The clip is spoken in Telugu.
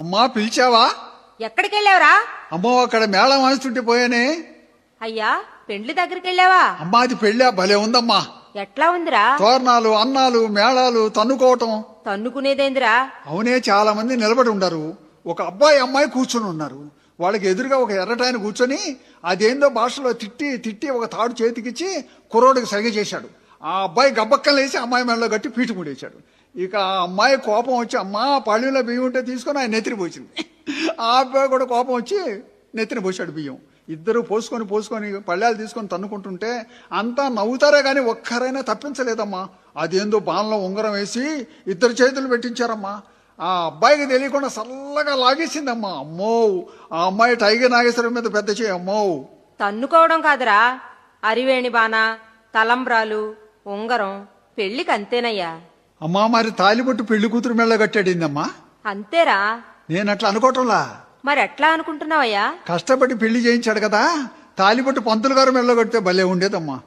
అమ్మా పిలిచావా? ఎక్కడికి వెళ్ళావురా? అమ్మో అక్కడ మేళం వాయిస్తుంటే పోయానే. అయ్యా పెండ్లి దగ్గరికి వెళ్ళావా? అమ్మా అది పెళ్ళా భలే ఉందమ్మా. ఎట్లా ఉందిరా? తోరణాలు అన్నాలు మేళాలు తన్నుకోవటం. తన్నుకునేదేందిరా? అవునే చాలా మంది నిలబడి ఉండరు. ఒక అబ్బాయి అమ్మాయి కూర్చొని ఉన్నారు. వాళ్ళకి ఎదురుగా ఒక ఎర్రటాయన కూర్చొని అదేందో భాషలో తిట్టి తిట్టి ఒక తాడు చేతికిచ్చి కుర్రోడికి సైగ చేశాడు. ఆ అబ్బాయి గబ్బక్కలు వేసి అమ్మాయి మెడలో కట్టి పీటు ముడేశాడు. ఇక ఆ అమ్మాయి కోపం వచ్చి అమ్మా పళ్ళులో బియ్యం ఉంటే తీసుకొని ఆయన నెత్తిని పోసింది. ఆ అబ్బాయి కూడా కోపం వచ్చి నెత్తిన పోసాడు బియ్యం. ఇద్దరు పోసుకొని పళ్ళాలు తీసుకొని తన్నుకుంటుంటే అంతా నవ్వుతారే కానీ ఒక్కరైనా తప్పించలేదమ్మా. అదేందో బాణలో ఉంగరం వేసి ఇద్దరు చేతులు పెట్టించారమ్మా. ఆ అబ్బాయికి తెలియకుండా చల్లగా లాగేసిందమ్మా. అమ్మో ఆ అమ్మాయి టైగర్ నాగేశ్వరం మీద పెద్ద చేయి. అమ్మో తన్నుకోవడం కాదురా, అరివేణి బాణ, తలంబ్రాలు, ఉంగరం పెళ్లికి అంతేనయ్యా. అమ్మా మరి తాలిబొట్టు పెళ్లి కూతురు మెళ్ళ కట్టాడిందమ్మా. అంతేరా. నేను అట్లా అనుకోవటంలా. మరి ఎట్లా అనుకుంటున్నావయ్యా? కష్టపడి పెళ్లి చేయించాడు కదా, తాలిబొట్టు పంతులు గారు మెళ్ళ కడితే భలే ఉండేదమ్మా.